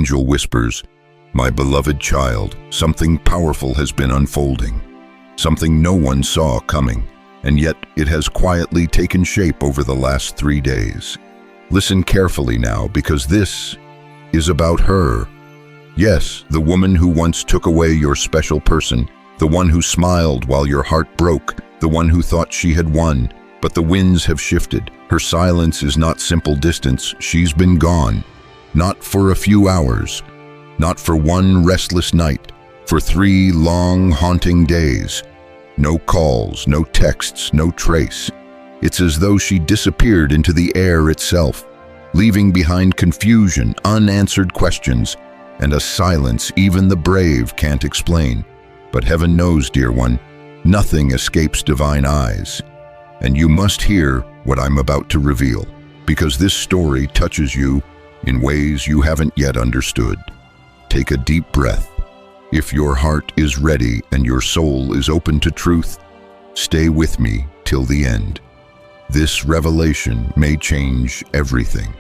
angel whispers, "My beloved child, something powerful has been unfolding. Something no one saw coming, and yet it has quietly taken shape over the last 3 days. Listen carefully now, because this is about her. Yes, the woman who once took away your special person, the one who smiled while your heart broke, the one who thought she had won. But the winds have shifted. Her silence is not simple distance. She's been gone. Not for a few hours, not for one restless night, for 3 long, haunting days. No calls, no texts, no trace. It's as though she disappeared into the air itself, leaving behind confusion, unanswered questions, and a silence even the brave can't explain. But heaven knows, dear one, nothing escapes divine eyes. And you must hear what I'm about to reveal, because this story touches you in ways you haven't yet understood. Take a deep breath. If your heart is ready and your soul is open to truth, stay with me till the end. This revelation may change everything.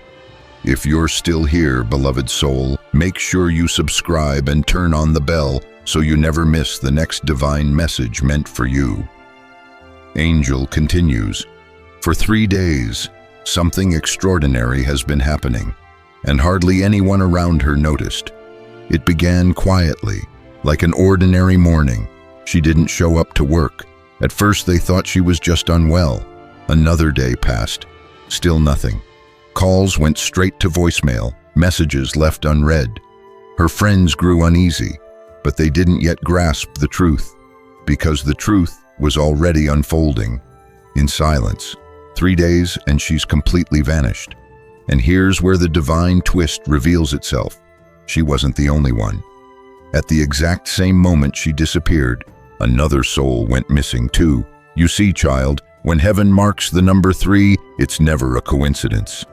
If you're still here, beloved soul, make sure you subscribe and turn on the bell so you never miss the next divine message meant for you. Angel continues, "For 3 days, something extraordinary has been happening, and hardly anyone around her noticed. It began quietly, like an ordinary morning. She didn't show up to work. At first they thought she was just unwell. Another day passed, still nothing. Calls went straight to voicemail, messages left unread. Her friends grew uneasy, but they didn't yet grasp the truth, because the truth was already unfolding. In silence, 3 days and she's completely vanished. And here's where the divine twist reveals itself. She wasn't the only one. At the exact same moment she disappeared, another soul went missing too. You see, child, when heaven marks the number 3, it's never a coincidence.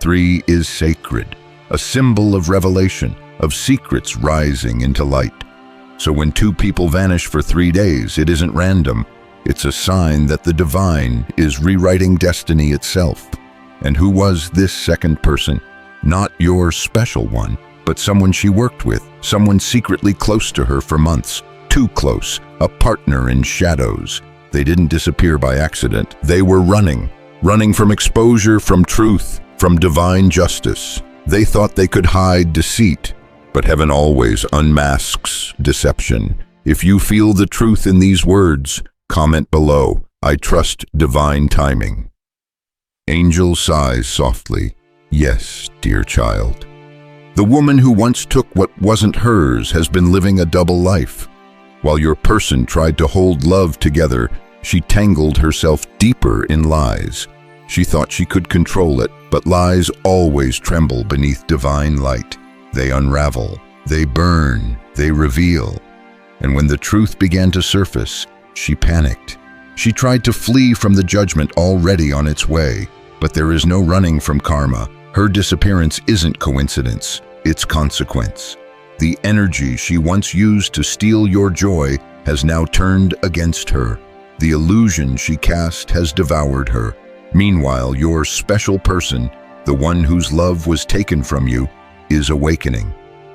3 is sacred, a symbol of revelation, of secrets rising into light. So when 2 people vanish for 3 days, it isn't random. It's a sign that the divine is rewriting destiny itself. And who was this second person? Not your special one, but someone she worked with, someone secretly close to her for months, too close, a partner in shadows. They didn't disappear by accident. They were running from exposure, from truth, from divine justice. They thought they could hide deceit, but heaven always unmasks deception. If you feel the truth in these words, comment below. I trust divine timing. Angel sighs softly. Yes, dear child. The woman who once took what wasn't hers has been living a double life. While your person tried to hold love together, she tangled herself deeper in lies. She thought she could control it, but lies always tremble beneath divine light. They unravel, they burn, they reveal. And when the truth began to surface, she panicked. She tried to flee from the judgment already on its way, but there is no running from karma. Her disappearance isn't coincidence, it's consequence. The energy she once used to steal your joy has now turned against her. The illusion she cast has devoured her. Meanwhile, your special person, the one whose love was taken from you, is awakening.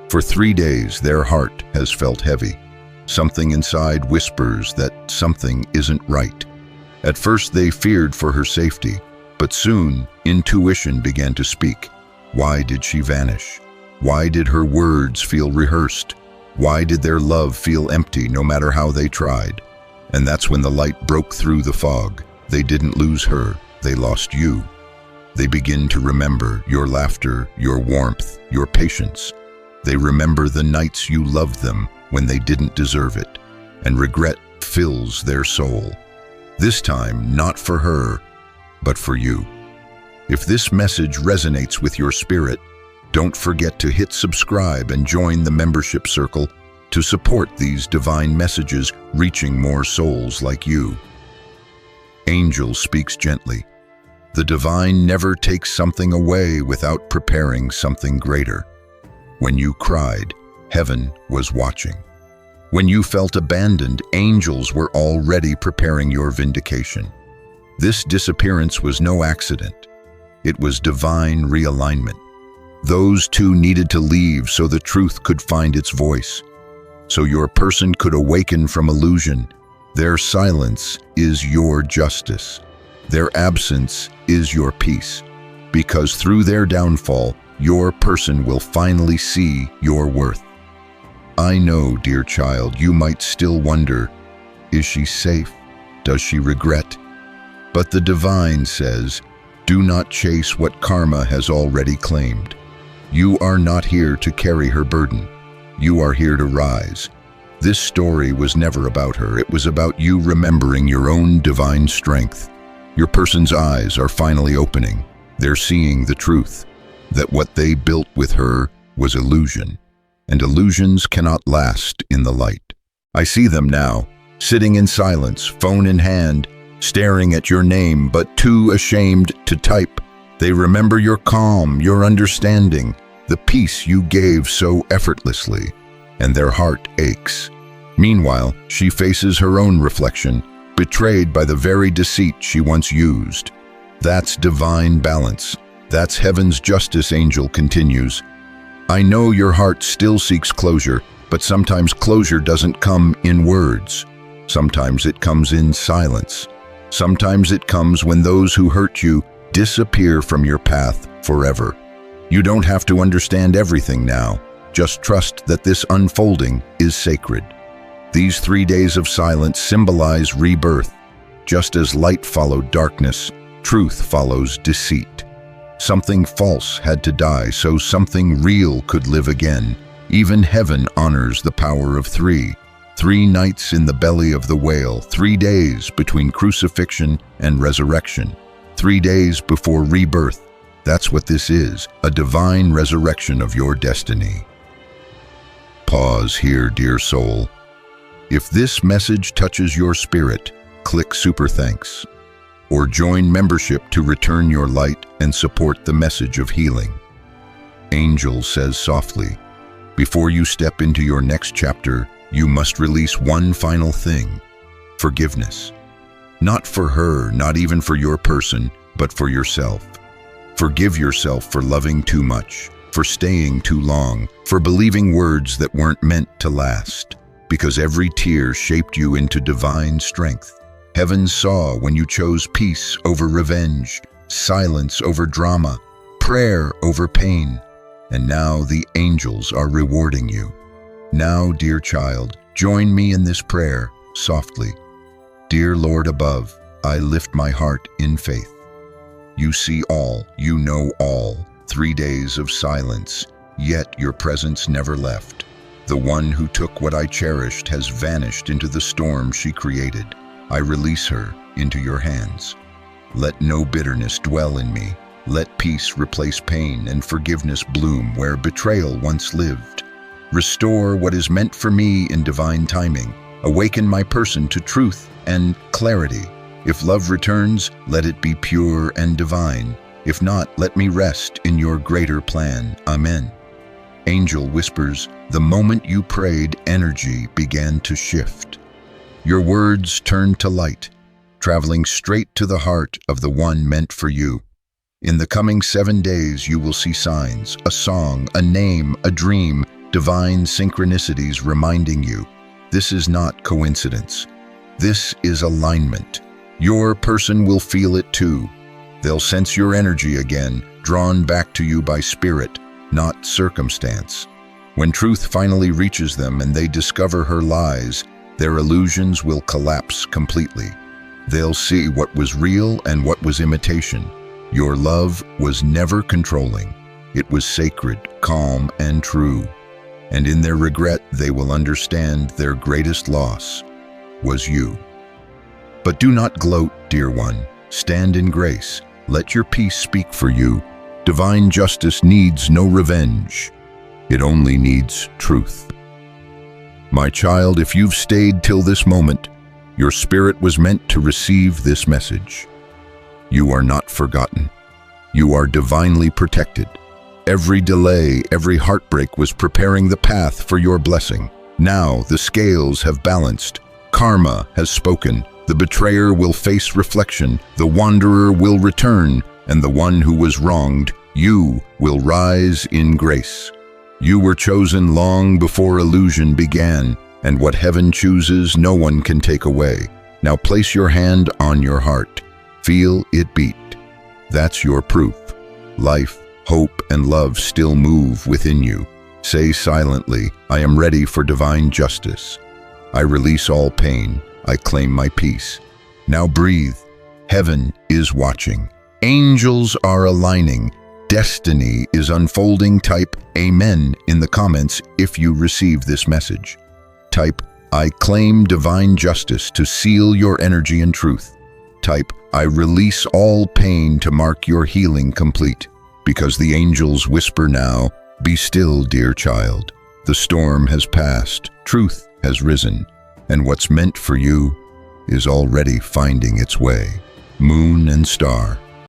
For 3 days, their heart has felt heavy. Something inside whispers that something isn't right. At first, they feared for her safety, but soon, intuition began to speak. Why did she vanish? Why did her words feel rehearsed? Why did their love feel empty no matter how they tried? And that's when the light broke through the fog. They didn't lose her, they lost you. They begin to remember your laughter, your warmth, your patience. They remember the nights you loved them when they didn't deserve it, and regret fills their soul. This time, not for her, but for you. If this message resonates with your spirit, don't forget to hit subscribe and join the membership circle to support these divine messages reaching more souls like you. Angel speaks gently. The divine never takes something away without preparing something greater. When you cried, heaven was watching. When you felt abandoned, angels were already preparing your vindication. This disappearance was no accident. It was divine realignment. Those two needed to leave so the truth could find its voice, so your person could awaken from illusion. Their silence is your justice. Their absence is your peace, because through their downfall, your person will finally see your worth. I know, dear child, you might still wonder, is she safe? Does she regret? But the divine says, do not chase what karma has already claimed. You are not here to carry her burden. You are here to rise. This story was never about her. It was about you remembering your own divine strength. Your person's eyes are finally opening. They're seeing the truth, that what they built with her was illusion, and illusions cannot last in the light. I see them now, sitting in silence, phone in hand, staring at your name, but too ashamed to type. They remember your calm, your understanding, the peace you gave so effortlessly, and their heart aches. Meanwhile, she faces her own reflection, betrayed by the very deceit she once used. That's divine balance. That's heaven's justice, Angel continues. I know your heart still seeks closure, but sometimes closure doesn't come in words. Sometimes it comes in silence. Sometimes it comes when those who hurt you disappear from your path forever. You don't have to understand everything now. Just trust that this unfolding is sacred. These 3 days of silence symbolize rebirth. Just as light followed darkness, truth follows deceit. Something false had to die so something real could live again. Even heaven honors the power of 3. 3 nights in the belly of the whale, 3 days between crucifixion and resurrection, 3 days before rebirth. That's what this is, a divine resurrection of your destiny. Pause here, dear soul. If this message touches your spirit, click Super Thanks, or join membership to return your light and support the message of healing. Angel says softly, before you step into your next chapter, you must release one final thing: forgiveness. Not for her, not even for your person, but for yourself. Forgive yourself for loving too much, for staying too long, for believing words that weren't meant to last, because every tear shaped you into divine strength. Heaven saw when you chose peace over revenge, silence over drama, prayer over pain, and now the angels are rewarding you. Now, dear child, join me in this prayer softly. Dear Lord above, I lift my heart in faith. You see all, you know all. 3 days of silence, yet your presence never left. The one who took what I cherished has vanished into the storm she created. I release her into your hands. Let no bitterness dwell in me. Let peace replace pain and forgiveness bloom where betrayal once lived. Restore what is meant for me in divine timing. Awaken my person to truth and clarity. If love returns, let it be pure and divine. If not, let me rest in your greater plan. Amen. Angel whispers, the moment you prayed, energy began to shift. Your words turned to light, traveling straight to the heart of the one meant for you. In the coming 7 days, you will see signs, a song, a name, a dream, divine synchronicities reminding you. This is not coincidence. This is alignment. Your person will feel it too. They'll sense your energy again, drawn back to you by spirit, not circumstance. When truth finally reaches them and they discover her lies, their illusions will collapse completely. They'll see what was real and what was imitation. Your love was never controlling. It was sacred, calm, and true. And in their regret, they will understand their greatest loss was you. But do not gloat, dear one. Stand in grace. Let your peace speak for you. Divine justice needs no revenge. It only needs truth. My child, if you've stayed till this moment, your spirit was meant to receive this message. You are not forgotten. You are divinely protected. Every delay, every heartbreak was preparing the path for your blessing. Now the scales have balanced. Karma has spoken. The betrayer will face reflection, the wanderer will return, and the one who was wronged You will rise in grace. You were chosen long before illusion began, and what heaven chooses, no one can take away. Now place your hand on your heart. Feel it beat. That's your proof. Life, hope, and love still move within you. Say silently, I am ready for divine justice. I release all pain. I claim my peace. Now breathe. Heaven is watching. Angels are aligning. Destiny is unfolding. Type Amen in the comments if you receive this message. Type I claim divine justice to seal your energy and truth. Type I release all pain to mark your healing complete. Because the angels whisper now, be still, dear child. The storm has passed, truth has risen, and what's meant for you is already finding its way. Moon and star,